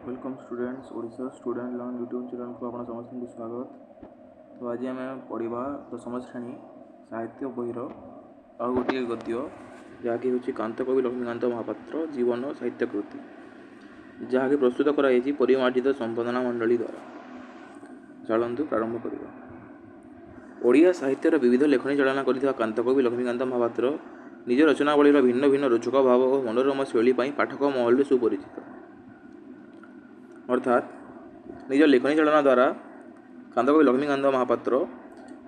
Welcome students Odisha student learn YouTube channel को आप समस्त को स्वागत। तो आज आम पढ़ा दशम श्रेणी साहित्य बहिर आ गोटे गद्य जहाँकि हूँ कांतकवि लक्ष्मीकांत महापात्र जीवन साहित्य कृति जहाँकि प्रस्तुत कराई परिमार्जित संपादना मंडली द्वारा। चलतु प्रारंभ करवा। ओडिया साहित्यर विविध लेखनी चालना कर कांतकवि लक्ष्मीकांत महापात्र निज रचनावलीर भिन्न भिन्न रोचक भाव और मनोरम शैली पाठक महल में सुपरिचित। अर्थात निज लेखनी चालना द्वारा कांतकवि लक्ष्मीकांत महापात्र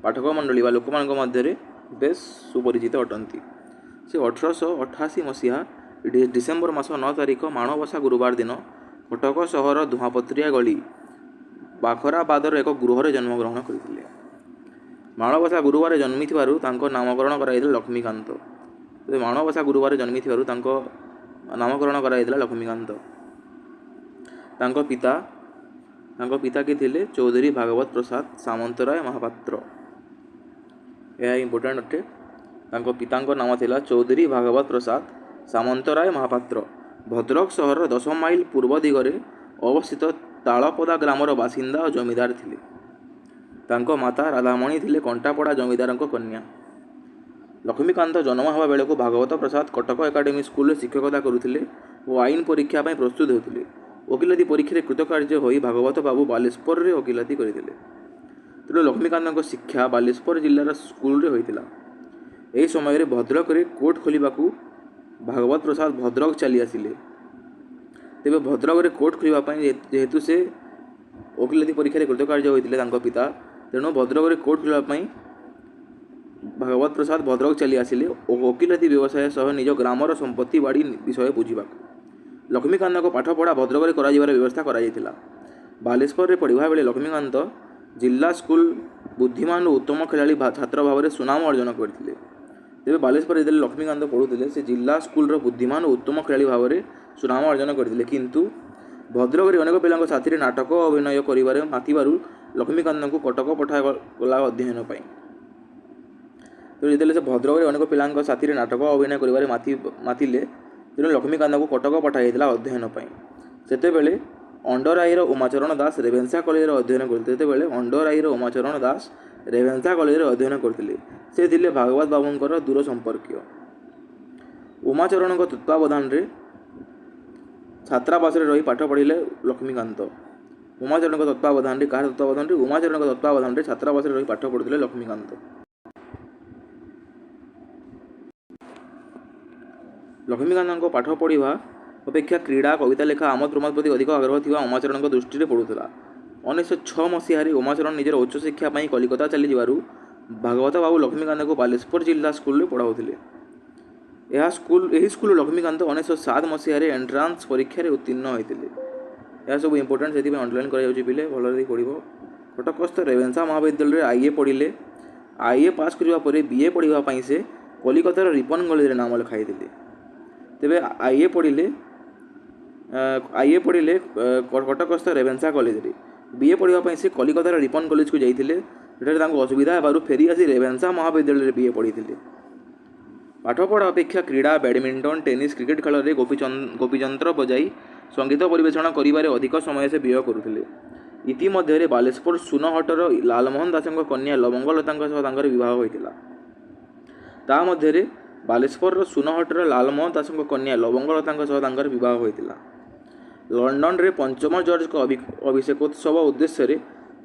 पाठक मंडली व लोक मध्य बेस सुपरिचित अटंती। से 1888 मसीहा डिसेम्बर मास 9 तारिख माणबसा गुरुवार दिन कटक सहर धुआपत्रिया गली बाखराबादर एक गृह जन्मग्रहण करते। माणबसा गुरुवार जन्मी नामकरण कर लक्ष्मीकांत। माणबसा गुरुवार जन्मी नामकरण कर लक्ष्मीकांत। पिता के थिले चौधरी भागवत प्रसाद सामंतराय महापात्र। यह इम्पोर्टेंट अटे। पिता नाम थिला चौधरी भागवत प्रसाद सामंतराय महापात्र। भद्रक सहर 10 माइल पूर्व दिगरे अवस्थित तालपदा ग्रामर बासिंदा और जमीदार थिले। तांको माता राधामणी थिले कंटापड़ा जमीदार कन्या। लक्ष्मीकांत जन्म हवा बेले को भागवत प्रसाद कटक एकाडेमी स्कूल शिक्षकता करुथिले और आईन परीक्षा प्रस्तुत होते। वकिलाती परीक्षा कृतकार्य हो भागवत बाबू बालेश्वर में वकिलाती करते। तेणु लक्ष्मीकांत शिक्षा बालेश्वर जिलार स्कूल होता। यही समय भद्रक कोर्ट खोलने भागवत प्रसाद भद्रक चली आसिले। तेज भद्रक कोर्ट खोलने जेहेतु से वकिलाती परीक्षा कृतकार्य होते पिता, तेणु भद्रक कोर्ट खोलने भागवत प्रसाद भद्रक चली आसिले और वकिलाती व्यवसाय सह निज ग्रामर संपत्ति बाड़ी विषय बुझा। लक्ष्मीकांत को पाठ पढ़ा भद्रक कर व्यवस्था कर बालेश्वर में पढ़ा बेले लक्ष्मीकांत जिला स्कूल बुद्धिमान और उत्तम खेला छात्र भाव में सुनाम अर्जन करते। तेज बालेश्वर जो लक्ष्मीकांत पढ़ुते से जिला स्कूल बुद्धिमान और उत्तम खेला भाव में सुनाम अर्जन करते, किंतु भद्रक में अनेक पिला साथी नाटक अभिनय कर मातिबारू लक्ष्मीकांत को कटक पठागला अध्ययन पाई। तो जो भद्रक में अनेक पिला साथी नाटक अभिनय कर मातिले, तेणु लक्ष्मीकांत को कटक पठाई अध्ययन पाई। सेतेबेले अंडराईर उमाचरण दास रेभेन्सा कॉलेज अध्ययन करते। अंडराईर उमाचरण दास रेभेन्सा कॉलेज अध्ययन करते। से थिले भागवत बाबूंकर दूर संपर्कीय। उमाचरण तत्वावधान छात्रावास रही पाठ पढ़िले लक्ष्मीकांत। उमाचरण तत्वावधान कहा तत्वावधान उमाचरण तत्वावधान छात्रावास रही पाठ पढ़ुते लक्ष्मीकांत। लक्ष्मीकांत पाठ पढ़ा अपेक्षा क्रीड़ा कविता लेखा आमोद प्रमोद प्रति अधिक आग्रह थी उमाचरण दृष्टि पड़ूला। 1906 मसीह उमाचरण निजर उच्च शिक्षा कलिकता चली भागवत बाबू लक्ष्मीकांत को बालेश्वर जिला स्कूल में पढ़ाऊले। यही स्कूल लक्ष्मीकांत 1907 मसीह एंट्रांस परीक्षा उत्तीर्ण होते। यह सब इंपोर्टेंट से अंडरलाइन कर पिले भल पढ़। कटकस्थ रेभेन्सा महाविद्यालय आईए पढ़िले। आईए पास करने बीए पढ़ाई से कलिकतार रिपन कॉलेज नाम लिखाई। तेबे आईए पढ़िले कटकस्थ रेभेन्सा कॉलेज रे। बीए पढ़ाई से कलिकतार रिपन कॉलेज को जाते असुविधा फेरी आसी रेभेन्सा महाविद्यालय बीए पढ़ी। पाठपढ़ा अपेक्षा क्रीड़ा बैडमिंटन टेनिस क्रिकेट खेल में गोपीचंद्र बजाई संगीत परिवेषण कर अधिक समय से व्यय करुले। इतिमध्य बालेश्वर सुनहटर लालमोहन दास कन्या लवंगलता विवाह होता। ता मध्य बालेश्वर सुनहटर लालमोहन दास कन्या लवंगलता विवाह होता। लंडन रे पंचम जॉर्ज को अभिषेकोत्सव उद्देश्य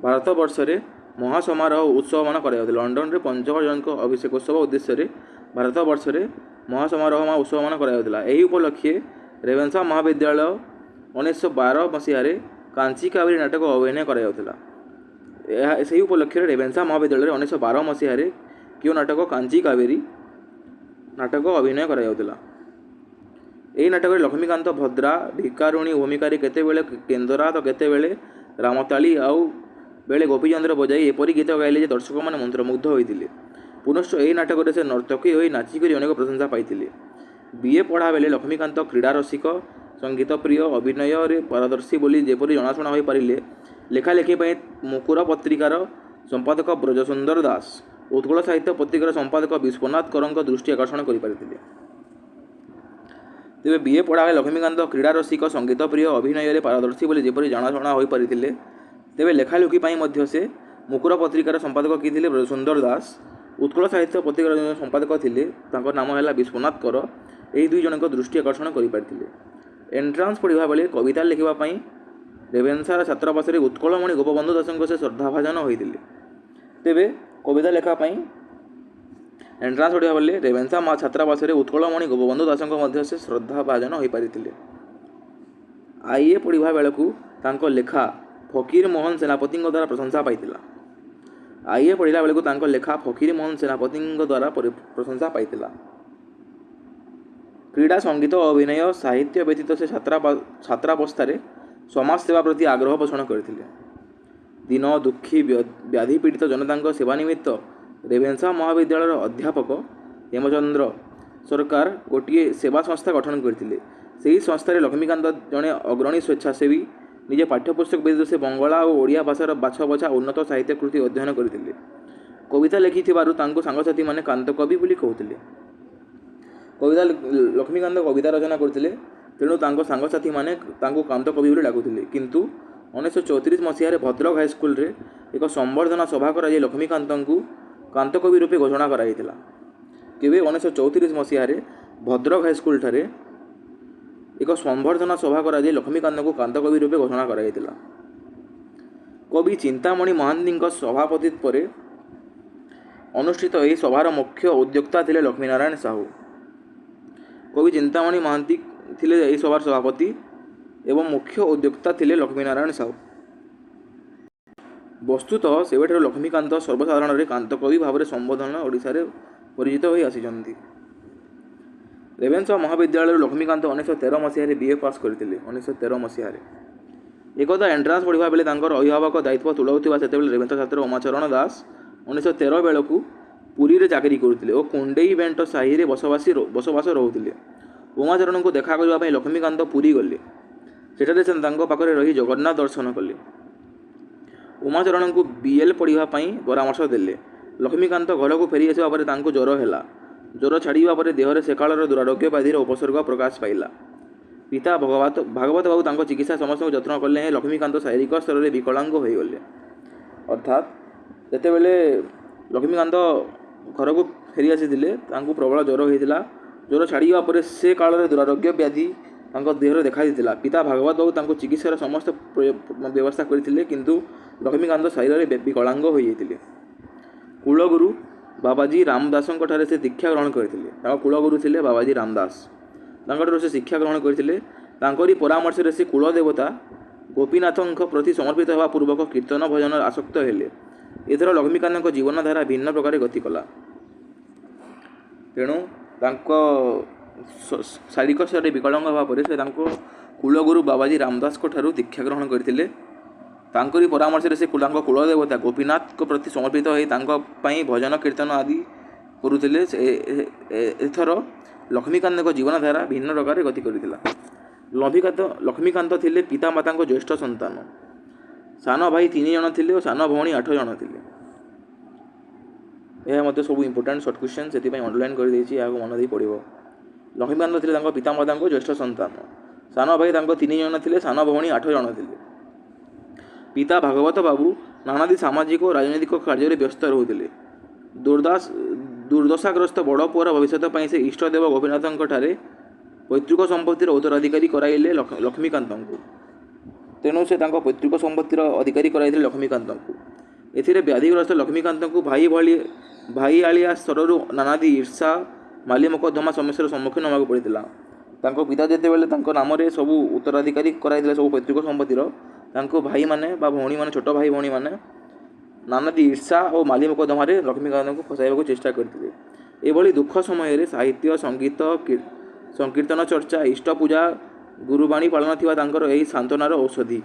भारत वर्ष में महासमारोह उत्सव मान कर। लंडन रे पंचम जॉर्ज को अभिषेकोत्सव उद्देश्य भारत वर्ष में महासमारोह उत्सव मान कर। यही उपलक्षे रेभेन्सा महाविद्यालय 1912 मसीह कांची कावेरी नाटक अभिनय कर। से उपलक्षे रेभेन्सा महाविद्यालय 1912 मसीह क्यों नाटक कांची कावेरी नाटक अभिनय कर। यही नाटक लक्ष्मीकांत भद्रा भिकारुणी भूमिका केतेबेले केंदरा तो केतेबेले रामताली आउ बेले गोपीचंद्र बजाई एपरी गीत गाइले दर्शक मैंने मंत्रमुग्ध होते। पुनश्च यही नाटक से नर्तकी हो नाचिक अनेक प्रशंसा पाई। बीए पढ़ा बेले लक्ष्मीकांत क्रीड़ा रसिक संगीत प्रिय अभिनय पारदर्शी बोली जेपरी जनाशुना हो पारे लेखालेखी मुकुर पत्रिकार संपादक ब्रजसुंदर दास उत्कल साहित्य पत्रिकार संपादक विश्वनाथ करंक दृष्टि आकर्षण कर। ତେବେ ବିଏ ପଢ଼ା ବେଳେ ଲକ୍ଷ୍ମୀକାନ୍ତ କ୍ରୀଡ଼ା ରସିକ, ସଙ୍ଗୀତ ପ୍ରିୟ, ଅଭିନୟରେ ପାରଦର୍ଶୀ ବୋଲି ଯେପରି ଜଣାଶୁଣା ହୋଇପାରିଥିଲେ, ତେବେ ଲେଖାଲେଖି ପାଇଁ ମଧ୍ୟ ସେ ମୁକୁର ପତ୍ରିକାର ସମ୍ପାଦକ କିଏ ଥିଲେ? ସୁନ୍ଦର ଦାସ। ଉତ୍କଳ ସାହିତ୍ୟ ପତ୍ରିକାର ଯେଉଁ ସମ୍ପାଦକ ଥିଲେ ତାଙ୍କ ନାମ ହେଲା ବିଶ୍ୱନାଥ କର। ଏହି ଦୁଇ ଜଣଙ୍କ ଦୃଷ୍ଟି ଆକର୍ଷଣ କରିପାରିଥିଲେ। ଏଣ୍ଟ୍ରାନ୍ସ ପଢ଼ିବା ବେଳେ କବିତା ଲେଖିବା ପାଇଁ ରେଭେନ୍ସାର ଛାତ୍ରାବାସରେ ଉତ୍କଳମଣି ଗୋପବନ୍ଧୁ ଦାସଙ୍କ ସେ ଶ୍ରଦ୍ଧାଭାଜନ ହୋଇଥିଲେ। ତେବେ କବିତା ଲେଖା ପାଇଁ ଏଣ୍ଟ୍ରାନ୍ସ ପଢ଼ିବା ବେଳେ ରେଭେନ୍ସା ଛାତ୍ରାବାସରେ ଉତ୍କଳମଣି ଗୋପବନ୍ଧୁ ଦାସଙ୍କ ମଧ୍ୟ ସେ ଶ୍ରଦ୍ଧାଭାଜନ ହୋଇପାରିଥିଲେ। ଆଇଏ ପଢ଼ିବା ବେଳକୁ ତାଙ୍କ ଲେଖା ଫକୀର ମୋହନ ସେନାପତିଙ୍କ ଦ୍ୱାରା ପ୍ରଶଂସା ପାଇଥିଲା। ଆଇଏ ପଢ଼ିଲା ବେଳକୁ ତାଙ୍କ ଲେଖା ଫକୀର ମୋହନ ସେନାପତିଙ୍କ ଦ୍ୱାରା ପ୍ରଶଂସା ପାଇଥିଲା। କ୍ରୀଡ଼ା, ସଙ୍ଗୀତ ଓ ଅଭିନୟ ସାହିତ୍ୟ ବ୍ୟତୀତ ସେ ଛାତ୍ରାବସ୍ଥାରେ ସମାଜ ସେବା ପ୍ରତି ଆଗ୍ରହ ପୋଷଣ କରିଥିଲେ। ଦୀନ ଦୁଃଖୀ ବ୍ୟାଧି ପୀଡ଼ିତ ଜନତାଙ୍କ ସେବା ନିମିତ୍ତ ରେଭେନ୍ସା ମହାବିଦ୍ୟାଳୟର ଅଧ୍ୟାପକ ହେମଚନ୍ଦ୍ର ସରକାର ଗୋଟିଏ ସେବା ସଂସ୍ଥା ଗଠନ କରିଥିଲେ। ସେହି ସଂସ୍ଥାରେ ଲକ୍ଷ୍ମୀକାନ୍ତ ଜଣେ ଅଗ୍ରଣୀ ସ୍ୱେଚ୍ଛାସେବୀ। ନିଜ ପାଠ୍ୟପୁସ୍ତକ ବ୍ୟତୀତ ସେ ବଙ୍ଗଳା ଓ ଓଡ଼ିଆ ଭାଷାର ବଛା ଉନ୍ନତ ସାହିତ୍ୟ କୃତି ଅଧ୍ୟୟନ କରିଥିଲେ। କବିତା ଲେଖିଥିବାରୁ ତାଙ୍କୁ ସାଙ୍ଗସାଥୀମାନେ କାନ୍ତକବି ବୋଲି କହୁଥିଲେ। ଲକ୍ଷ୍ମୀକାନ୍ତ କବିତା ରଚନା କରିଥିଲେ, ତେଣୁ ତାଙ୍କ ସାଙ୍ଗସାଥୀମାନେ ତାଙ୍କୁ କାନ୍ତକବି ବୋଲି ଡାକୁଥିଲେ। କିନ୍ତୁ 1934 ମସିହାରେ ଭଦ୍ରକ ହାଇସ୍କୁଲରେ ଏକ ସମ୍ବର୍ଦ୍ଧନା ସଭା କରାଯାଇ ଲକ୍ଷ୍ମୀକାନ୍ତଙ୍କୁ କାନ୍ତକବି ରୂପେ ଘୋଷଣା କରାଯାଇଥିଲା। କେବେ? 1934 ମସିହାରେ ଭଦ୍ରକ ହାଇସ୍କୁଲଠାରେ ଏକ ସମ୍ବର୍ଦ୍ଧନା ସଭା କରାଯାଇ ଲକ୍ଷ୍ମୀକାନ୍ତଙ୍କୁ କାନ୍ତକବି ରୂପେ ଘୋଷଣା କରାଯାଇଥିଲା। କବି ଚିନ୍ତାମଣି ମହାନ୍ତିଙ୍କ ସଭାପତିତ୍ୱରେ ଅନୁଷ୍ଠିତ ଏହି ସଭାର ମୁଖ୍ୟ ଉଦ୍ୟୋକ୍ତା ଥିଲେ ଲକ୍ଷ୍ମୀନାରାୟଣ ସାହୁ। କବି ଚିନ୍ତାମଣି ମହାନ୍ତି ଥିଲେ ଏହି ସଭାର ସଭାପତି ଏବଂ ମୁଖ୍ୟ ଉଦ୍ୟୋକ୍ତା ଥିଲେ ଲକ୍ଷ୍ମୀନାରାୟଣ ସାହୁ। ବସ୍ତୁତଃ ସେବେଠାରୁ ଲକ୍ଷ୍ମୀକାନ୍ତ ସର୍ବସାଧାରଣରେ କାନ୍ତକବି ଭାବରେ ସମ୍ବୋଧନ ଓଡ଼ିଶାରେ ପରିଚିତ ହୋଇ ଆସିଛନ୍ତି। ରେଭେନ୍ସା ମହାବିଦ୍ୟାଳୟରୁ ଲକ୍ଷ୍ମୀକାନ୍ତ 1913 ମସିହାରେ ବିଏ ପାସ୍ କରିଥିଲେ। 1913 ମସିହାରେ ଏକଦା ଏଣ୍ଟ୍ରାନ୍ସ ପଢ଼ିବା ବେଳେ ତାଙ୍କର ଅଭିଭାବକ ଦାୟିତ୍ୱ ତୁଲାଉଥିବା ସେତେବେଳେ ରେଭେନ୍ସା ଛାତ୍ର ଉମାଚରଣ ଦାସ 1913 ବେଳକୁ ପୁରୀରେ ଚାକିରି କରୁଥିଲେ ଓ କୁଣ୍ଡେଇ ବେଣ୍ଟ ସାହିରେ ବସବାସ ରହୁଥିଲେ। ଉମାଚରଣଙ୍କୁ ଦେଖା କରିବା ପାଇଁ ଲକ୍ଷ୍ମୀକାନ୍ତ ପୁରୀ ଗଲେ। ସେଠାରେ ସେ ତାଙ୍କ ପାଖରେ ରହି ଜଗନ୍ନାଥ ଦର୍ଶନ କଲେ। ଉମାଚରଣଙ୍କୁ ବିଏଲ୍ ପଢ଼ିବା ପାଇଁ ପରାମର୍ଶ ଦେଲେ। ଲକ୍ଷ୍ମୀକାନ୍ତ ଘରକୁ ଫେରି ଆସିବା ପରେ ତାଙ୍କୁ ଜ୍ୱର ହେଲା। ଜ୍ୱର ଛାଡ଼ିବା ପରେ ଦେହରେ ସେକାଳର ଦୁରାରୋଗ୍ୟ ବ୍ୟାଧିର ଉପସର୍ଗ ପ୍ରକାଶ ପାଇଲା। ପିତା ଭାଗବତ ବାବୁ ତାଙ୍କ ଚିକିତ୍ସା ସମସ୍ତଙ୍କୁ ଯତ୍ନ କଲେ ହେଁ ଲକ୍ଷ୍ମୀକାନ୍ତ ଶାରୀରିକ ସ୍ତରରେ ବିକଳାଙ୍ଗ ହୋଇଗଲେ। ଅର୍ଥାତ୍ ଯେତେବେଳେ ଲକ୍ଷ୍ମୀକାନ୍ତ ଘରକୁ ଫେରି ଆସିଥିଲେ ତାଙ୍କୁ ପ୍ରବଳ ଜ୍ୱର ହୋଇଥିଲା। ଜ୍ୱର ଛାଡ଼ିବା ପରେ ସେ କାଳରେ ଦୁରାରୋଗ୍ୟ ବ୍ୟାଧି ତାଙ୍କ ଦେହରେ ଦେଖାଦେଇଥିଲା। ପିତା ଭାଗବତ ବାବୁ ତାଙ୍କୁ ଚିକିତ୍ସାର ସମସ୍ତ ବ୍ୟବସ୍ଥା କରିଥିଲେ, କିନ୍ତୁ ଲକ୍ଷ୍ମୀକାନ୍ତ ଶରୀରରେ ବିକଳାଙ୍ଗ ହୋଇଯାଇଥିଲେ। କୁଳଗୁରୁ ବାବାଜୀ ରାମଦାସଙ୍କଠାରେ ସେ ଦୀକ୍ଷା ଗ୍ରହଣ କରିଥିଲେ। ତାଙ୍କ କୁଳଗୁରୁ ଥିଲେ ବାବାଜୀ ରାମଦାସ। ତାଙ୍କଠାରୁ ସେ ଶିକ୍ଷା ଗ୍ରହଣ କରିଥିଲେ। ତାଙ୍କରି ପରାମର୍ଶରେ ସେ କୁଳଦେବତା ଗୋପୀନାଥଙ୍କ ପ୍ରତି ସମର୍ପିତ ହେବା ପୂର୍ବକ କୀର୍ତ୍ତନ ଭଜନରେ ଆସକ୍ତ ହେଲେ। ଏଥର ଲକ୍ଷ୍ମୀକାନ୍ତଙ୍କ ଜୀବନଧାରା ଭିନ୍ନ ପ୍ରକାରେ ଗତି କଲା। ତେଣୁ ତାଙ୍କ ଶାରୀରିକ ସ୍ତରରେ ବିକଳାଙ୍ଗ ହେବା ପରେ ସେ ତାଙ୍କ କୁଳଗୁରୁ ବାବାଜୀ ରାମଦାସଙ୍କଠାରୁ ଦୀକ୍ଷା ଗ୍ରହଣ କରିଥିଲେ। ତାଙ୍କରି ପରାମର୍ଶରେ ସେ ତାଙ୍କ କୁଳଦେବତା ଗୋପୀନାଥଙ୍କ ପ୍ରତି ସମର୍ପିତ ହୋଇ ତାଙ୍କ ପାଇଁ ଭଜନ କୀର୍ତ୍ତନ ଆଦି କରୁଥିଲେ। ଏଥର ଲକ୍ଷ୍ମୀକାନ୍ତଙ୍କ ଜୀବନଧାରା ଭିନ୍ନ ପ୍ରକାରେ ଗତି କରିଥିଲା। ଲକ୍ଷ୍ମୀକାନ୍ତ ଥିଲେ ପିତାମାତାଙ୍କ ଜ୍ୟେଷ୍ଠ ସନ୍ତାନ। ସାନ ଭାଇ 3 ଜଣ ଥିଲେ ଓ ସାନ ଭଉଣୀ 8 ଜଣ ଥିଲେ। ଏହା ମଧ୍ୟ ସବୁ ଇମ୍ପୋର୍ଟାଣ୍ଟ ସର୍ଟ କ୍ୱେଶ୍ଚନ୍, ସେଥିପାଇଁ ଅଣ୍ଡରଲାଇନ୍ କରିଦେଇଛି, ଏହାକୁ ମନ ଦେଇ ପଡ଼ିବ। ଲକ୍ଷ୍ମୀକାନ୍ତ ଥିଲେ ତାଙ୍କ ପିତାମାତାଙ୍କ ଜ୍ୟେଷ୍ଠ ସନ୍ତାନ। ସାନ ଭାଇ ତାଙ୍କ 3 ଜଣ ଥିଲେ, ସାନ ଭଉଣୀ 8 ଜଣ ଥିଲେ। ପିତା ଭାଗବତ ବାବୁ ନାନାଦି ସାମାଜିକ ଓ ରାଜନୈତିକ କାର୍ଯ୍ୟରେ ବ୍ୟସ୍ତ ରହୁଥିଲେ। ଦୁର୍ଦ୍ଦଶାଗ୍ରସ୍ତ ବଡ଼ ପୁଅର ଭବିଷ୍ୟତ ପାଇଁ ସେ ଇଷ୍ଟଦେବ ଗୋପୀନାଥଙ୍କଠାରେ ପୈତୃକ ସମ୍ପତ୍ତିର ଉତ୍ତରାଧିକାରୀ କରାଇଲେ ଲକ୍ଷ୍ମୀକାନ୍ତଙ୍କୁ। ତେଣୁ ସେ ତାଙ୍କ ପୈତୃକ ସମ୍ପତ୍ତିର ଅଧିକାରୀ କରାଇଥିଲେ ଲକ୍ଷ୍ମୀକାନ୍ତଙ୍କୁ। ଏଥିରେ ବ୍ୟାଧିଗ୍ରସ୍ତ ଲକ୍ଷ୍ମୀକାନ୍ତଙ୍କୁ ଭାଇଆଳିଆ ସ୍ତରରୁ ନାନାଦି ଈର୍ଷା, ମାଲି ମକଦ୍ଦମା ସମସ୍ୟାର ସମ୍ମୁଖୀନ ହେବାକୁ ପଡ଼ିଥିଲା। ତାଙ୍କ ପିତା ଯେତେବେଳେ ତାଙ୍କ ନାମରେ ସବୁ ଉତ୍ତରାଧିକାରୀ କରାଇଥିଲେ ସବୁ ପୈତୃକ ସମ୍ପତ୍ତିର, ତାଙ୍କ ଭାଇମାନେ ବା ଭଉଣୀମାନେ, ଛୋଟ ଭାଇ ଭଉଣୀମାନେ ନାନାଦି ଈର୍ଷା ଓ ମାଲି ମକଦ୍ଦମାରେ ଲକ୍ଷ୍ମୀକାନ୍ତଙ୍କୁ ଫସାଇବାକୁ ଚେଷ୍ଟା କରିଥିଲେ। ଏଭଳି ଦୁଃଖ ସମୟରେ ସାହିତ୍ୟ, ସଙ୍ଗୀତ, ସଂକୀର୍ତ୍ତନ ଚର୍ଚ୍ଚା, ଇଷ୍ଟ ପୂଜା, ଗୁରୁବାଣୀ ପାଳନ ଥିବା ତାଙ୍କର ଏହି ସାନ୍ତ୍ୱନାର ଔଷଧି।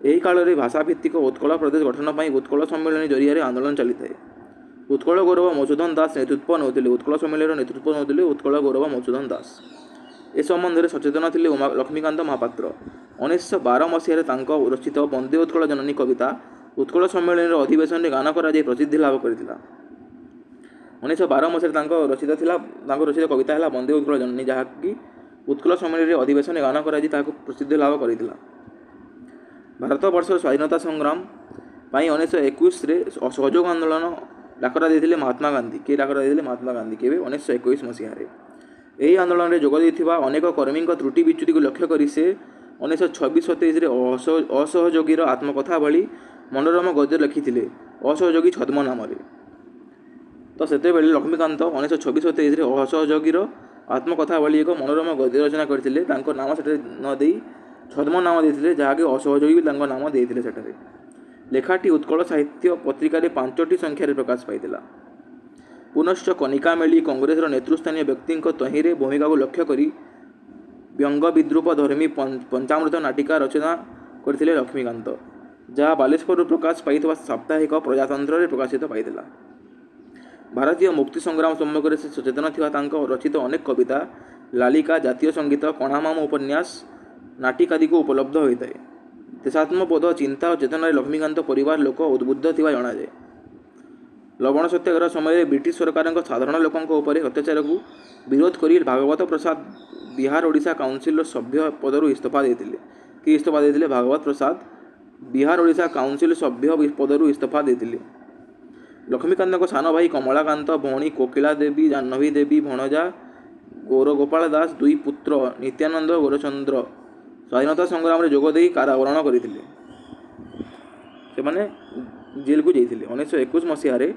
ଏହି କାଳରେ ଭାଷାଭିତ୍ତିକ ଉତ୍କଳ ପ୍ରଦେଶ ଗଠନ ପାଇଁ ଉତ୍କଳ ସମ୍ମିଳନୀ ଜରିଆରେ ଆନ୍ଦୋଳନ ଚାଲିଥାଏ। ଉତ୍କଳ ଗୌରବ ମଧୁସୂଦନ ଦାସ ନେତୃତ୍ୱ ନେଉଥିଲେ। ଉତ୍କଳ ସମ୍ମିଳନୀର ନେତୃତ୍ୱ ନେଉଥିଲେ ଉତ୍କଳ ଗୌରବ ମଧୁସୂଦନ ଦାସ। ଏ ସମ୍ବନ୍ଧରେ ସଚେତନ ଥିଲେ ଲକ୍ଷ୍ମୀକାନ୍ତ ମହାପାତ୍ର। 1912 ମସିହାରେ ତାଙ୍କ ରଚିତ ବନ୍ଦେ ଉତ୍କଳ ଜନନୀ କବିତା ଉତ୍କଳ ସମ୍ମିଳନୀର ଅଧିବେଶନରେ ଗାନ କରାଯାଇ ପ୍ରସିଦ୍ଧି ଲାଭ କରିଥିଲା। 1912 ମସିହାରେ ତାଙ୍କ ରଚିତ କବିତା ହେଲା ବନ୍ଦେ ଉତ୍କଳ ଜନନୀ, ଯାହାକି उत्कल सम्मेलन अधिवेशन गान कर प्रसिद्धि लाभ करथिला। भारत वर्षर स्वाधीनता संग्राम 1921 असहयोग आंदोलन डाकरा देथिले महात्मा गांधी। के डाकरा देथिले? महात्मा गांधी। केबे? 1921 मसीह रे। ଏହି ଆନ୍ଦୋଳନରେ ଯୋଗ ଦେଇଥିବା ଅନେକ କର୍ମୀଙ୍କ ତ୍ରୁଟି ବିଚ୍ୟୁତିକୁ ଲକ୍ଷ୍ୟ କରି ସେ 1926-27ରେ ଅସହଯୋଗୀର ଆତ୍ମକଥା ଭଳି ମନୋରମ ଗଦ୍ୟ ଲେଖିଥିଲେ ଅସହଯୋଗୀ ଛଦ୍ମ ନାମରେ। ତ ସେତେବେଳେ ଲକ୍ଷ୍ମୀକାନ୍ତ 1926-27ରେ ଅସହଯୋଗୀର ଆତ୍ମକଥା ଭଳି ଏକ ମନୋରମ ଗଦ୍ୟ ରଚନା କରିଥିଲେ। ତାଙ୍କ ନାମ ସେଠାରେ ନ ଦେଇ ଛଦ୍ମ ନାମ ଦେଇଥିଲେ, ଯାହାକି ଅସହଯୋଗୀ ବି ତାଙ୍କ ନାମ ଦେଇଥିଲେ ସେଠାରେ। ଲେଖାଟି ଉତ୍କଳ ସାହିତ୍ୟ ପତ୍ରିକାରେ 5ଟି ସଂଖ୍ୟାରେ ପ୍ରକାଶ ପାଇଥିଲା। ପୁନଶ୍ଚ କନିକା ମେଳି କଂଗ୍ରେସର ନେତୃସ୍ଥାନୀୟ ବ୍ୟକ୍ତିଙ୍କ ତହିଁରେ ଭୂମିକାକୁ ଲକ୍ଷ୍ୟ କରି ବ୍ୟଙ୍ଗ ବିଦ୍ରୂପ ଧର୍ମୀ ପଞ୍ଚାମୃତ ନାଟିକା ରଚନା କରିଥିଲେ ଲକ୍ଷ୍ମୀକାନ୍ତ, ଯାହା ବାଲେଶ୍ୱରରୁ ପ୍ରକାଶ ପାଇଥିବା ସାପ୍ତାହିକ ପ୍ରଜାତନ୍ତ୍ରରେ ପ୍ରକାଶିତ ପାଇଥିଲା। ଭାରତୀୟ ମୁକ୍ତି ସଂଗ୍ରାମ ସମ୍ପର୍କରେ ସେ ସଚେତନ ଥିବା ତାଙ୍କ ରଚିତ ଅନେକ କବିତା, ଲାଲିକା, ଜାତୀୟ ସଙ୍ଗୀତ, କଣାମାମ ଉପନ୍ୟାସ, ନାଟିକାଦିକୁ ଉପଲବ୍ଧ ହୋଇଥାଏ। ଦେଶାତ୍ମବୋଧ, ଚିନ୍ତା ଓ ଚେତନାରେ ଲକ୍ଷ୍ମୀକାନ୍ତ ପରିବାର ଲୋକ ଉଦ୍ବୁଦ୍ଧ ଥିବା ଜଣାଯାଏ। ଲବଣ ସତ୍ୟାଗ୍ରହ ସମୟରେ ବ୍ରିଟିଶ ସରକାରଙ୍କ ସାଧାରଣ ଲୋକଙ୍କ ଉପରେ ଅତ୍ୟାଚାରକୁ ବିରୋଧ କରି ଭାଗବତ ପ୍ରସାଦ ବିହାର ଓଡ଼ିଶା କାଉନସିଲର ସଭ୍ୟ ପଦରୁ ଇସ୍ତଫା ଦେଇଥିଲେ। କି ଇସ୍ତଫା ଦେଇଥିଲେ? ଭାଗବତ ପ୍ରସାଦ ବିହାର ଓଡ଼ିଶା କାଉନସିଲ ସଭ୍ୟ ପଦରୁ ଇସ୍ତଫା ଦେଇଥିଲେ। ଲକ୍ଷ୍ମୀକାନ୍ତଙ୍କ ସାନ ଭାଇ କମଳାକାନ୍ତ, ଭଉଣୀ କୋକିଳା ଦେବୀ, ଜାହ୍ନବୀ ଦେବୀ, ଭଣଜା ଗୌରଗୋପାଳ ଦାସ, ଦୁଇ ପୁତ୍ର ନିତ୍ୟାନନ୍ଦ ଓ ଗୌରଚନ୍ଦ୍ର ସ୍ୱାଧୀନତା ସଂଗ୍ରାମରେ ଯୋଗ ଦେଇ କାରାବରଣ କରିଥିଲେ। ସେମାନେ ଜେଲକୁ ଯାଇଥିଲେ। 1921 ମସିହାରେ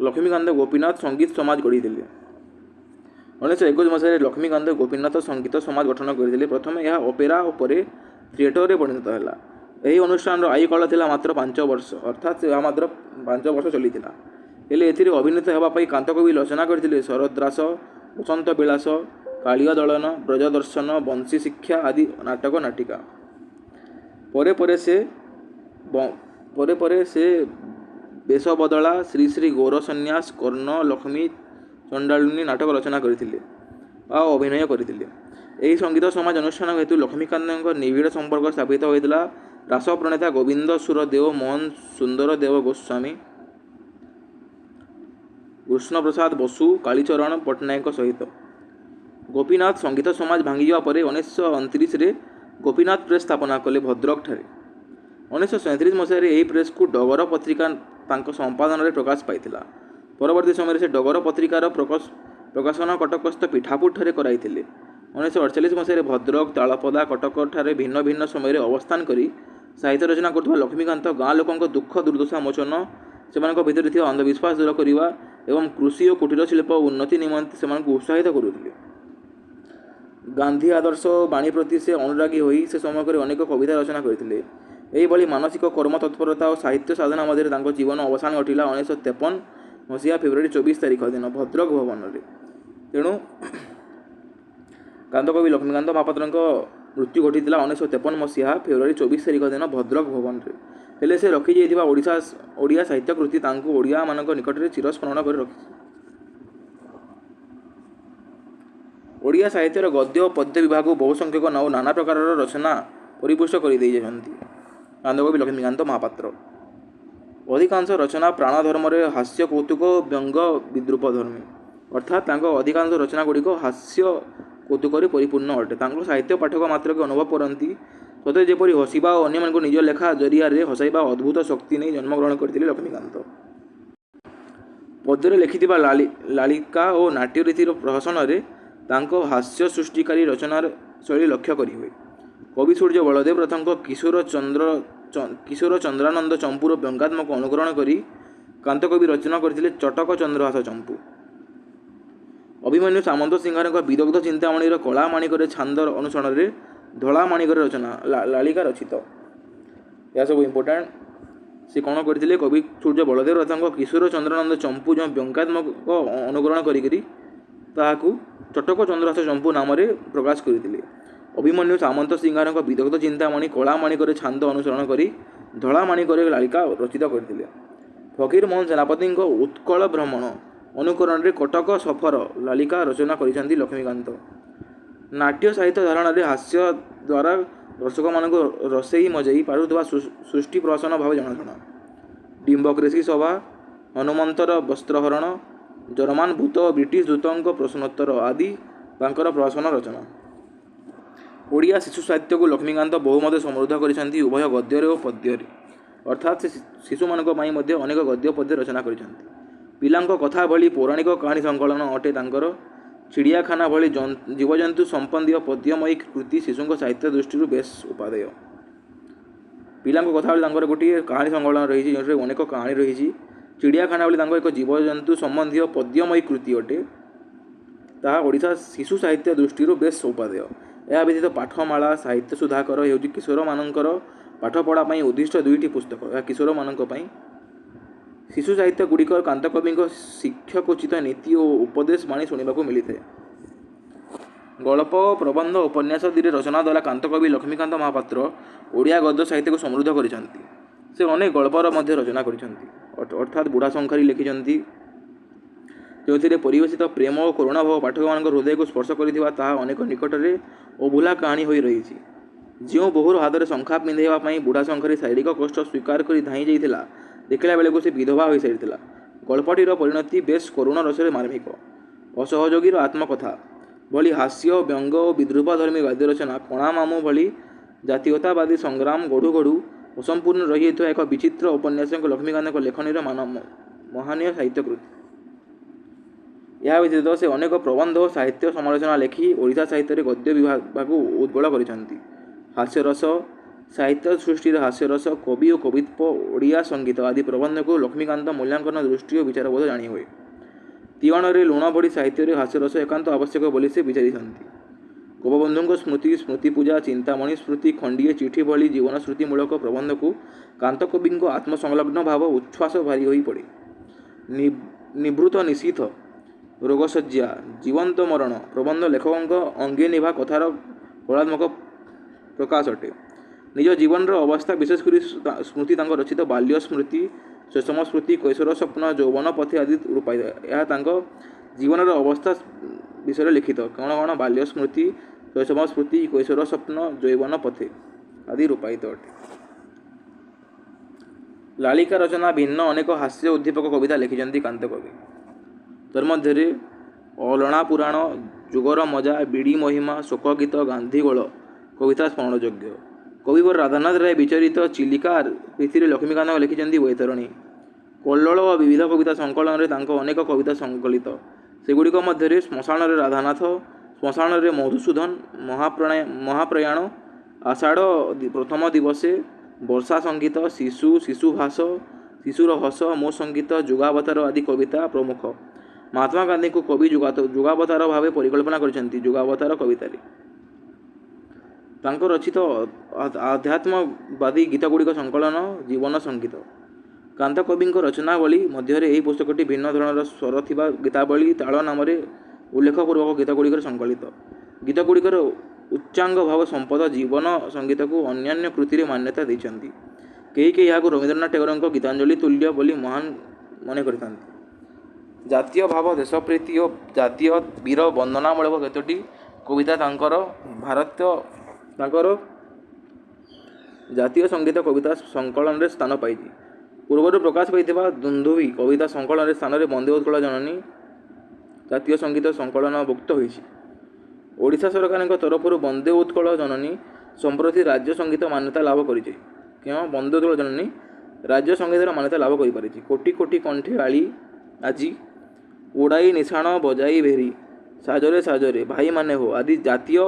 ଲକ୍ଷ୍ମୀକାନ୍ତ ଗୋପୀନାଥ ସଙ୍ଗୀତ ସମାଜ ଗଢ଼ିଥିଲେ। 1921 ମସିହାରେ ଲକ୍ଷ୍ମୀକାନ୍ତ ଗୋପୀନାଥ ସଙ୍ଗୀତ ସମାଜ ଗଠନ କରିଥିଲେ। ପ୍ରଥମେ ଏହା ଅପେରା ଓ ପରେ ଥିଏଟରରେ ପରିଣତ ହେଲା। ଏହି ଅନୁଷ୍ଠାନର ଆୟୁକାଳ ଥିଲା ମାତ୍ର 5 ବର୍ଷ, ଅର୍ଥାତ୍ ଏହା ମାତ୍ର 5 ବର୍ଷ ଚଲିଥିଲା। ହେଲେ ଏଥିରେ ଅଭିନେତା ହେବା ପାଇଁ କାନ୍ତକବି ରଚନା କରିଥିଲେ ଶରଦ୍ରାସ, ବସନ୍ତ ବିଳାସ, କାଳିୟ ଦଳନ, ବ୍ରଜଦର୍ଶନ, ବଂଶୀ ଶିକ୍ଷା ଆଦି ନାଟକ ନାଟିକା। ପରେ ପରେ ସେ ବେଶ ବଦଳା, ଶ୍ରୀ ଶ୍ରୀ ଗୌର ସନ୍ନ୍ୟାସ, କର୍ଣ୍ଣ, ଲକ୍ଷ୍ମୀ ଚଣ୍ଡାଳୁନୀ ନାଟକ ରଚନା କରିଥିଲେ ଆଉ ଅଭିନୟ କରିଥିଲେ। ଏହି ସଙ୍ଗୀତ ସମାଜ ଅନୁଷ୍ଠାନ ହେତୁ ଲକ୍ଷ୍ମୀକାନ୍ତଙ୍କ ନିବିଡ଼ ସମ୍ପର୍କ ସ୍ଥାପିତ ହୋଇଥିଲା ରାସ ପ୍ରଣେତା ଗୋବିନ୍ଦ ସୁର ଦେଓ, ମୋହନ ସୁନ୍ଦର ଦେବ ଗୋସ୍ୱାମୀ, କୃଷ୍ଣପ୍ରସାଦ ବସୁ, କାଳୀଚରଣ ପଟ୍ଟନାୟକଙ୍କ ସହିତ। ଗୋପୀନାଥ ସଙ୍ଗୀତ ସମାଜ ଭାଙ୍ଗିଯିବା ପରେ 1929ରେ ଗୋପୀନାଥ ପ୍ରେସ୍ ସ୍ଥାପନା କଲେ ଭଦ୍ରକଠାରେ। 1937 ମସିହାରେ ଏହି ପ୍ରେସ୍କୁ ଡଗର ପତ୍ରିକା ତାଙ୍କ ସମ୍ପାଦନାରେ ପ୍ରକାଶ ପାଇଥିଲା। ପରବର୍ତ୍ତୀ ସମୟରେ ସେ ଡଗର ପତ୍ରିକାର ପ୍ରକାଶନ କଟକସ୍ଥ ପିଠାପୁରଠାରେ କରାଇଥିଲେ। 1948 ମସିହାରେ ଭଦ୍ରକ, ତାଳପଦା, କଟକଠାରେ ଭିନ୍ନ ଭିନ୍ନ ସମୟରେ ଅବସ୍ଥାନ କରି ସାହିତ୍ୟ ରଚନା କରୁଥିବା ଲକ୍ଷ୍ମୀକାନ୍ତ ଗାଁ ଲୋକଙ୍କ ଦୁଃଖ ଦୁର୍ଦ୍ଦଶା ମୋଚନ, ସେମାନଙ୍କ ଭିତରେ ଥିବା ଅନ୍ଧବିଶ୍ୱାସ ଦୂର କରିବା ଏବଂ କୃଷି ଓ କୁଟୀର ଶିଳ୍ପ ଉନ୍ନତି ନିମନ୍ତେ ସେମାନଙ୍କୁ ଉତ୍ସାହିତ କରୁଥିଲେ। ଗାନ୍ଧୀ ଆଦର୍ଶ ଓ ବାଣୀ ପ୍ରତି ସେ ଅନୁରାଗୀ ହୋଇ ସେ ସମୟରେ ଅନେକ କବିତା ରଚନା କରିଥିଲେ। ଏହିଭଳି ମାନସିକ କର୍ମ ତତ୍ପରତା ଓ ସାହିତ୍ୟ ସାଧନା ମଧ୍ୟରେ ତାଙ୍କ ଜୀବନ ଅବସାନ ଘଟିଲା 1953 ମସିହା ଫେବୃଆରୀ 24 ତାରିଖ ଦିନ ଭଦ୍ରକ ଭବନରେ। ତେଣୁ କାନ୍ତକବି ଲକ୍ଷ୍ମୀକାନ୍ତ ମହାପାତ୍ରଙ୍କ ମୃତ୍ୟୁ ଘଟିଥିଲା 1953 ମସିହା ଫେବୃଆରୀ 24 ତାରିଖ ଦିନ ଭଦ୍ରକ ଭବନରେ। ହେଲେ ସେ ରଖିଯାଇଥିବା ଓଡ଼ିଆ ସାହିତ୍ୟ କୃତି ତାଙ୍କୁ ଓଡ଼ିଆମାନଙ୍କ ନିକଟରେ ଚିରସ୍ମରଣ କରି ରଖିଛି। ଓଡ଼ିଆ ସାହିତ୍ୟର ଗଦ୍ୟ ଓ ପଦ୍ୟ ବିଭାଗକୁ ବହୁ ସଂଖ୍ୟକ ନାନା ପ୍ରକାରର ରଚନା ପରିପୁଷ୍ଟ କରିଦେଇଛନ୍ତି କାନ୍ତକବି ଲକ୍ଷ୍ମୀକାନ୍ତ ମହାପାତ୍ର। ଅଧିକାଂଶ ରଚନା ପ୍ରାଣ ଧର୍ମରେ ହାସ୍ୟ, କୌତୁକ ଓ ବ୍ୟଙ୍ଗ ବିଦ୍ରୂପ ଧର୍ମୀ, ଅର୍ଥାତ୍ ତାଙ୍କ ଅଧିକାଂଶ ରଚନା ଗୁଡ଼ିକ ହାସ୍ୟ କୌତୁକରେ ପରିପୂର୍ଣ୍ଣ ଅଟେ। ତାଙ୍କ ସାହିତ୍ୟ ପାଠକ ମାତ୍ରକେ ଅନୁଭବ କରନ୍ତି ସତେ ଯେପରି ହସିବା ଓ ଅନ୍ୟମାନଙ୍କୁ ନିଜ ଲେଖା ଜରିଆରେ ହସାଇବା ଅଦ୍ଭୁତ ଶକ୍ତି ନେଇ ଜନ୍ମଗ୍ରହଣ କରିଥିଲେ ଲକ୍ଷ୍ମୀକାନ୍ତ। ପଦ୍ୟରେ ଲେଖିଥିବା ଲାଳିକା ଓ ନାଟ୍ୟରୀତିର ପ୍ରହସନରେ ତାଙ୍କ ହାସ୍ୟ ସୃଷ୍ଟିକାରୀ ରଚନାର ଶୈଳୀ ଲକ୍ଷ୍ୟ କରିହୁଏ। କବି ସୂର୍ଯ୍ୟ ବଳଦେବ ରଥଙ୍କ କିଶୋର ଚନ୍ଦ୍ରାନନ୍ଦ ଚମ୍ପୁର ବ୍ୟଙ୍ଗାତ୍ମକ ଅନୁକରଣ କରି କାନ୍ତକବି ରଚନା କରିଥିଲେ ଚଟକ ଚନ୍ଦ୍ରହାସ ଚମ୍ପୁ। ଅଭିମନ୍ୟୁ ସାମନ୍ତ ସିଂହାରଙ୍କ ବିଦଗ୍ଧ ଚିନ୍ତାମଣିର କଳା ମାଣିକରେ ଛାନ୍ଦ ଅନୁସରଣରେ ଧଳା ମାଣିକରେ ରଚନା ଲାଳିକା ରଚିତ। ଏହା ସବୁ ଇମ୍ପୋର୍ଟାଣ୍ଟ। ସେ କ'ଣ କରିଥିଲେ? କବି ସୂର୍ଯ୍ୟ ବଳଦେବ ରଥଙ୍କ କିଶୋର ଚନ୍ଦ୍ରାନନ୍ଦ ଚମ୍ପୁ ଯେଉଁ ବ୍ୟଙ୍ଗାତ୍ମକ ଅନୁକରଣ କରିକିରି ତାହାକୁ ଚଟକ ଚନ୍ଦ୍ରହାସ ଚମ୍ପୁ ନାମରେ ପ୍ରକାଶ କରିଥିଲେ। ଅଭିମନ୍ୟୁ ସାମନ୍ତ ସିଂହାରଙ୍କ ବିଦଗ୍ଧ ଚିନ୍ତାମଣି କଳା ମାଣିକରେ ଛାନ୍ଦ ଅନୁସରଣ କରି ଧଳା ମାଣିକରେ ଲାଳିକା ରଚିତ କରିଥିଲେ। ଫକୀର ମୋହନ ସେନାପତିଙ୍କ ଉତ୍କଳ ଭ୍ରମଣ ଅନୁକରଣରେ କଟକ ସଫର ଲାଳିକା ରଚନା କରିଛନ୍ତି ଲକ୍ଷ୍ମୀକାନ୍ତ। ନାଟ୍ୟ ସାହିତ୍ୟ ଧାରଣାରେ ହାସ୍ୟ ଦ୍ୱାରା ଦର୍ଶକମାନଙ୍କୁ ରସେଇ ମଜେଇ ପାରୁଥିବା ସୃଷ୍ଟି ପ୍ରହସନ ଭାବେ ଜଣାଶୁଣା। ଡିମ୍ବକ୍ରେସି ସଭା, ହନୁମନ୍ତର ବସ୍ତ୍ରହରଣ, ଜର୍ମାନ ଭୂତ ଓ ବ୍ରିଟିଶ ଦୂତଙ୍କ ପ୍ରଶ୍ନୋତ୍ତର ଆଦି ତାଙ୍କର ପ୍ରହସନ ରଚନା। ଓଡ଼ିଆ ଶିଶୁ ସାହିତ୍ୟକୁ ଲକ୍ଷ୍ମୀକାନ୍ତ ବହୁମତ ସମୃଦ୍ଧ କରିଛନ୍ତି ଉଭୟ ଗଦ୍ୟରେ ଓ ପଦ୍ୟରେ। ଅର୍ଥାତ୍ ସେ ଶିଶୁମାନଙ୍କ ପାଇଁ ମଧ୍ୟ ଅନେକ ଗଦ୍ୟ ପଦ୍ୟ ରଚନା କରିଛନ୍ତି। ପିଲାଙ୍କ କଥା ଭଳି ପୌରାଣିକ କାହାଣୀ ସଂକଳନ ଅଟେ ତାଙ୍କର। ଚିଡ଼ିଆଖାନା ଭଳି ଜୀବଜନ୍ତୁ ସମ୍ବନ୍ଧୀୟ ପଦ୍ୟମୟୀ କୃତି ଶିଶୁଙ୍କ ସାହିତ୍ୟ ଦୃଷ୍ଟିରୁ ବେଶ୍ ଉପାଦେୟ। ପିଲାଙ୍କ କଥା ଭଳି ତାଙ୍କର ଗୋଟିଏ କାହାଣୀ ସଂକଳନ ରହିଛି, ଯେଉଁଥିରେ ଅନେକ କାହାଣୀ ରହିଛି। ଚିଡ଼ିଆଖାନା ଭଳି ତାଙ୍କର ଏକ ଜୀବଜନ୍ତୁ ସମ୍ବନ୍ଧୀୟ ପଦ୍ୟମୟୀ କୃତି ଅଟେ, ତାହା ଓଡ଼ିଶା ଶିଶୁ ସାହିତ୍ୟ ଦୃଷ୍ଟିରୁ ବେଶ୍ ଉପାଦେୟ। ଏହା ବ୍ୟତୀତ ପାଠମାଳା ସାହିତ୍ୟ ସୁଧାକର ହେଉଛି କିଶୋରମାନଙ୍କର ପାଠପଢ଼ା ପାଇଁ ଉଦ୍ଦିଷ୍ଟ ଦୁଇଟି ପୁସ୍ତକ। ଏହା କିଶୋରମାନଙ୍କ ପାଇଁ। ଶିଶୁ ସାହିତ୍ୟ ଗୁଡ଼ିକର କାନ୍ତକବିଙ୍କ ଶିକ୍ଷକୋଚିତ ନୀତି ଓ ଉପଦେଶ ବାଣୀ ଶୁଣିବାକୁ ମିଳିଥାଏ। ଗଳ୍ପ, ପ୍ରବନ୍ଧ, ଉପନ୍ୟାସ ଆଦିରେ ରଚନା ଦ୍ୱାରା କାନ୍ତକବି ଲକ୍ଷ୍ମୀକାନ୍ତ ମହାପାତ୍ର ଓଡ଼ିଆ ଗଦ୍ୟ ସାହିତ୍ୟକୁ ସମୃଦ୍ଧ କରିଛନ୍ତି। ସେ ଅନେକ ଗଳ୍ପର ମଧ୍ୟ ରଚନା କରିଛନ୍ତି, ଅର୍ଥାତ୍ ବୁଢ଼ା ଶଙ୍ଖାରି ଲେଖିଛନ୍ତି, ଯେଉଁଥିରେ ପରିବେଶିତ ପ୍ରେମ ଓ କରୁଣାଭାବ ପାଠକମାନଙ୍କ ହୃଦୟକୁ ସ୍ପର୍ଶ କରିଥିବା ତାହା ଅନେକ ନିକଟରେ ଅଭୁଲା କାହାଣୀ ହୋଇ ରହିଛି। ଯେଉଁ ବୋହୂର ହାତରେ ଶଙ୍ଖା ପିନ୍ଧାଇବା ପାଇଁ ବୁଢ଼ା ଶଙ୍ଖାରି ଶାରୀରିକ କଷ୍ଟ ସ୍ୱୀକାର କରି ଧାଇଁ ଯାଇଥିଲା, ଦେଖିଲା ବେଳକୁ ସେ ବିଧବା ହୋଇସାରିଥିଲା। ଗଳ୍ପଟିର ପରିଣତି ବେଶ୍ କରୁଣ ରସରେ ମାର୍ମିକ। ଅସହଯୋଗୀର ଆତ୍ମକଥା ଭଳି ହାସ୍ୟ, ବ୍ୟଙ୍ଗ ଓ ବିଦ୍ରୂପଧର୍ମୀ ଗଦ୍ୟ ରଚନା, କଣା ମାମୁଁ ଭଳି ଜାତୀୟତାବାଦୀ ସଂଗ୍ରାମ ଗଢ଼ୁ ଗଢ଼ୁ ଅସମ୍ପୂର୍ଣ୍ଣ ରହିଯାଇଥିବା ଏକ ବିଚିତ୍ର ଉପନ୍ୟାସଙ୍କ ଲକ୍ଷ୍ମୀକାନ୍ତଙ୍କ ଲେଖନୀର ମହାନୀୟ ସାହିତ୍ୟକୃତି। ଏହା ବ୍ୟତୀତ ସେ ଅନେକ ପ୍ରବନ୍ଧ ଓ ସାହିତ୍ୟ ସମାଲୋଚନା ଲେଖି ଓଡ଼ିଶା ସାହିତ୍ୟରେ ଗଦ୍ୟ ବିଭାଗକୁ ଉଜ୍ଜ୍ୱଳ କରିଛନ୍ତି। ହାସ୍ୟରସ, ସାହିତ୍ୟ ସୃଷ୍ଟିର ହାସ୍ୟରସ, କବି ଓ କବିତ୍ୱ, ଓଡ଼ିଆ ସଙ୍ଗୀତ ଆଦି ପ୍ରବନ୍ଧକୁ ଲକ୍ଷ୍ମୀକାନ୍ତ ମୂଲ୍ୟାଙ୍କନ ଦୃଷ୍ଟି ଓ ବିଚାରବୋଧ ଜାଣି ହୁଏ। ତିଅଣରେ ଲୁଣ ଭଳି ସାହିତ୍ୟରେ ହାସ୍ୟରସ ଏକାନ୍ତ ଆବଶ୍ୟକ ବୋଲି ସେ ବିଚାରିଛନ୍ତି। ଗୋପବନ୍ଧୁଙ୍କ ସ୍ମୃତି, ସ୍ମୃତିପୂଜା, ଚିନ୍ତାମଣି ସ୍ମୃତି, ଖଣ୍ଡିଏ ଚିଠି ଭଳି ଜୀବନଶ୍ରୁତିମୂଳକ ପ୍ରବନ୍ଧକୁ କାନ୍ତକବିଙ୍କ ଆତ୍ମସଂଲଗ୍ନ ଭାବ ଉଚ୍ଛ୍ୱାସ ଭାରି ହୋଇ ପଡ଼େ। ନିଭୃତ ନିଶୀଥ, ରୋଗଶଯ୍ୟା, ଜୀବନ୍ତ ମରଣ ପ୍ରବନ୍ଧ ଲେଖକଙ୍କ ଅଙ୍ଗେ ନିଭା କଥାର କଳାତ୍ମକ ପ୍ରକାଶ ଅଟେ। ନିଜ ଜୀବନର ଅବସ୍ଥା ବିଶେଷ କରି ସ୍ମୃତି ତାଙ୍କ ରଚିତ ବାଲ୍ୟ ସ୍ମୃତି, ଶୈଶବ ସ୍ମୃତି, କୈଶୋର ସ୍ୱପ୍ନ, ଯୌବନ ପଥେ ଆଦି ରୂପାୟିତ। ଏହା ତାଙ୍କ ଜୀବନର ଅବସ୍ଥା ବିଷୟରେ ଲିଖିତ। କ'ଣ କ'ଣ? ବାଲ୍ୟ ସ୍ମୃତି, ଶୈଶବ ସ୍ମୃତି, କୈଶୋର ସ୍ୱପ୍ନ, ଯୌବନ ପଥେ ଆଦି ରୂପାୟିତ ଅଟେ। ଲାଳିକା ରଚନା ଭିନ୍ନ ଅନେକ ହାସ୍ୟ ଉଦ୍ଦୀପକ କବିତା ଲେଖିଛନ୍ତି କାନ୍ତକବି। ତନ୍ମଧ୍ୟରେ ଅଲଣା ପୁରାଣ, ଯୁଗର ମଜା, ବିଡ଼ି ମହିମା, ଶୋକଗୀତ, ଗାନ୍ଧୀଗୋଳ କବିତା ସ୍ମରଣଯୋଗ୍ୟ। କବିବର ରାଧାନାଥ ରାୟ ବିଚରିତ ଚିଲିକା ପ୍ରୀତିରେ ଲକ୍ଷ୍ମୀକାନ୍ତ ଲେଖିଛନ୍ତି ବୈତରଣୀ। କଲ୍ଲୋଳ ଓ ବିବିଧ କବିତା ସଂକଳନରେ ତାଙ୍କ ଅନେକ କବିତା ସଂକଳିତ। ସେଗୁଡ଼ିକ ମଧ୍ୟରେ ଶ୍ମଶାନରେ ରାଧାନାଥ, ଶ୍ମଶାନରେ ମଧୁସୂଦନ, ମହାପ୍ରୟାଣ, ଆଷାଢ଼ ପ୍ରଥମ ଦିବସେ, ବର୍ଷା ସଙ୍ଗୀତ, ଶିଶୁ, ଶିଶୁଭାଷ, ଶିଶୁର ହସ, ମୋ ସଙ୍ଗୀତ, ଯୁଗାବତାର ଆଦି କବିତା ପ୍ରମୁଖ। ମହାତ୍ମା ଗାନ୍ଧୀଙ୍କୁ କବି ଯୁଗାବତାର ଭାବେ ପରିକଳ୍ପନା କରିଛନ୍ତି ଯୁଗାବତାର କବିତାରେ। ତାଙ୍କ ରଚିତ ଆଧ୍ୟାତ୍ମବାଦୀ ଗୀତଗୁଡ଼ିକ ସଂକଳନ ଜୀବନ ସଙ୍ଗୀତ। କାନ୍ତକବିଙ୍କ ରଚନାବଳୀ ମଧ୍ୟରେ ଏହି ପୁସ୍ତକଟି ଭିନ୍ନ ଧରଣର ସ୍ୱର ଥିବା ଗୀତାବଳୀ ତାଳ ନାମରେ ଉଲ୍ଲେଖପୂର୍ବକ ଗୀତଗୁଡ଼ିକର ସଂକଳିତ। ଗୀତଗୁଡ଼ିକର ଉଚ୍ଚାଙ୍ଗ ଭାବ ସମ୍ପଦ ଜୀବନ ସଙ୍ଗୀତକୁ ଅନ୍ୟାନ୍ୟ କୃତିରେ ମାନ୍ୟତା ଦେଇଛନ୍ତି। କେହି କେହି ଏହାକୁ ରବୀନ୍ଦ୍ରନାଥ ଟାଗୋରଙ୍କ ଗୀତାଞ୍ଜଳି ତୁଲ୍ୟ ବୋଲି ମହାନ ମନେ କରିଥାନ୍ତି। ଜାତୀୟ ଭାବ, ଦେଶପ୍ରୀତି ଓ ଜାତୀୟ ବୀର ବନ୍ଦନାମୂଳକ କେତୋଟି କବିତା ତାଙ୍କର ଜାତୀୟ ସଙ୍ଗୀତ କବିତା ସଂକଳନରେ ସ୍ଥାନ ପାଇଛି। ପୂର୍ବରୁ ପ୍ରକାଶ ପାଇଥିବା ଦୁନ୍ଦୁଭି କବିତା ସଂକଳନରେ ସ୍ଥାନରେ ବନ୍ଦେ ଉତ୍କଳ ଜନନୀ ଜାତୀୟ ସଙ୍ଗୀତ ସଂକଳନଭୁକ୍ତ ହୋଇଛି। ଓଡ଼ିଶା ସରକାରଙ୍କ ତରଫରୁ ବନ୍ଦେ ଉତ୍କଳ ଜନନୀ ସମ୍ପ୍ରତି ରାଜ୍ୟ ସଙ୍ଗୀତ ମାନ୍ୟତା ଲାଭ କରିଛି। କେଉଁ? ବନ୍ଦେ ଉତ୍କଳ ଜନନୀ ରାଜ୍ୟ ସଙ୍ଗୀତର ମାନ୍ୟତା ଲାଭ କରିପାରିଛି। କୋଟି କୋଟି କଣ୍ଠେ ଆଜି ଉଡ଼ାଇ ନିଶାଣ ବଜାଇ ଭେରି, ସାଜରେ ସାଜରେ ଭାଇମାନେ ହୋ ଆଦି ଜାତୀୟ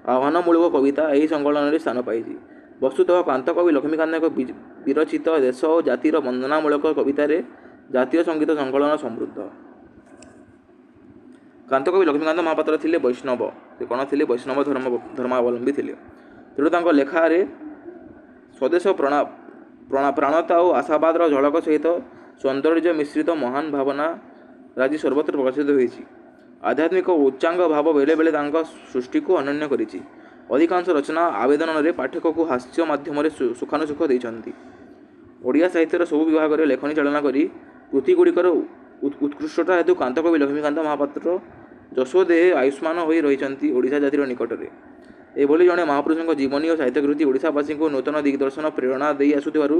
ଆହ୍ୱାନମୂଳକ କବିତା ଏହି ସଂକଳନରେ ସ୍ଥାନ ପାଇଛି। ବସ୍ତୁତଃ କାନ୍ତକବି ଲକ୍ଷ୍ମୀକାନ୍ତଙ୍କ ବିରଚିତ ଦେଶ ଓ ଜାତିର ବନ୍ଦନାମୂଳକ କବିତାରେ ଜାତୀୟ ସଙ୍ଗୀତ ସଂକଳନ ସମୃଦ୍ଧ। କାନ୍ତକବି ଲକ୍ଷ୍ମୀକାନ୍ତ ମହାପାତ୍ର ଥିଲେ ବୈଷ୍ଣବ। ସେ କ'ଣ ଥିଲେ? ବୈଷ୍ଣବ ଧର୍ମାବଲମ୍ବୀ ଥିଲେ। ତେଣୁ ତାଙ୍କ ଲେଖାରେ ସ୍ୱଦେଶ ପ୍ରାଣତା ଓ ଆଶାବାଦର ଝଲକ ସହିତ ସୌନ୍ଦର୍ଯ୍ୟ ମିଶ୍ରିତ ମହାନ ଭାବନା ରାଜି ସର୍ବତ୍ର ପ୍ରକାଶିତ ହୋଇଛି। ଆଧ୍ୟାତ୍ମିକ ଉଚ୍ଚାଙ୍ଗ ଭାବ ବେଳେ ବେଳେ ତାଙ୍କ ସୃଷ୍ଟିକୁ ଅନନ୍ୟ କରିଛି। ଅଧିକାଂଶ ରଚନା ଆବେଦନରେ ପାଠକକୁ ହାସ୍ୟ ମାଧ୍ୟମରେ ସୁଖାନୁସୁଖ ଦେଇଛନ୍ତି। ଓଡ଼ିଆ ସାହିତ୍ୟର ସବୁ ବିଭାଗରେ ଲେଖନୀ ଚାଳନା କରି କୃତିଗୁଡ଼ିକର ଉତ୍କୃଷ୍ଟତା ହେତୁ କାନ୍ତକବି ଲକ୍ଷ୍ମୀକାନ୍ତ ମହାପାତ୍ର ଯଶୋଦେହେ ଆୟୁଷ୍ମାନ ହୋଇ ରହିଛନ୍ତି ଓଡ଼ିଶା ଜାତିର ନିକଟରେ। ଏଭଳି ଜଣେ ମହାପୁରୁଷଙ୍କ ଜୀବନୀ ଓ ସାହିତ୍ୟକୃତି ଓଡ଼ିଶାବାସୀଙ୍କୁ ନୂତନ ଦିଗ୍ଦର୍ଶନ ପ୍ରେରଣା ଦେଇ ଆସୁଥିବାରୁ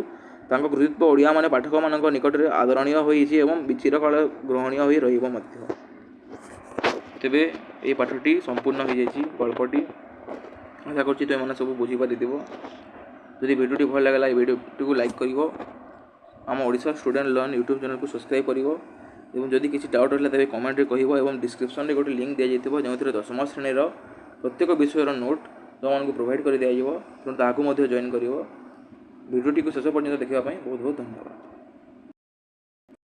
ତାଙ୍କ କୃତିତ୍ୱ ଓଡ଼ିଆମାନେ ପାଠକମାନଙ୍କ ନିକଟରେ ଆଦରଣୀୟ ହୋଇଛି ଏବଂ ଚିରକାଳ ଗ୍ରହଣୀୟ ହୋଇ ରହିବ ମଧ୍ୟ। ତେବେ ଏହି ପାଠଟି ସମ୍ପୂର୍ଣ୍ଣ ହୋଇଯାଇଛି। ଗଳ୍ପଟି आशा करछि तुमने सब बुझी पारिथिबो। जदि भिडियोटी भल लागला भिडियोटी को लाइक करिवो, आम Odisha student learn YouTube channel को सब्सक्राइब करिवो एवं जदि किसी डाउट रहला तेबे कमेंट रे कहिवो एवं डिस्क्रिप्शन रे गोटे लिंक दिया जाइथिबो जेउथिरे 10मा श्रेणी रो प्रत्येक विषयर नोट तुमको प्रोवाइड कर दिया जाइवो। तुम ताकू मध्य जॉइन करिवो। भिडियोटी को शेष पर्यंत देखिबा पई बहुत बहुत धन्यवाद।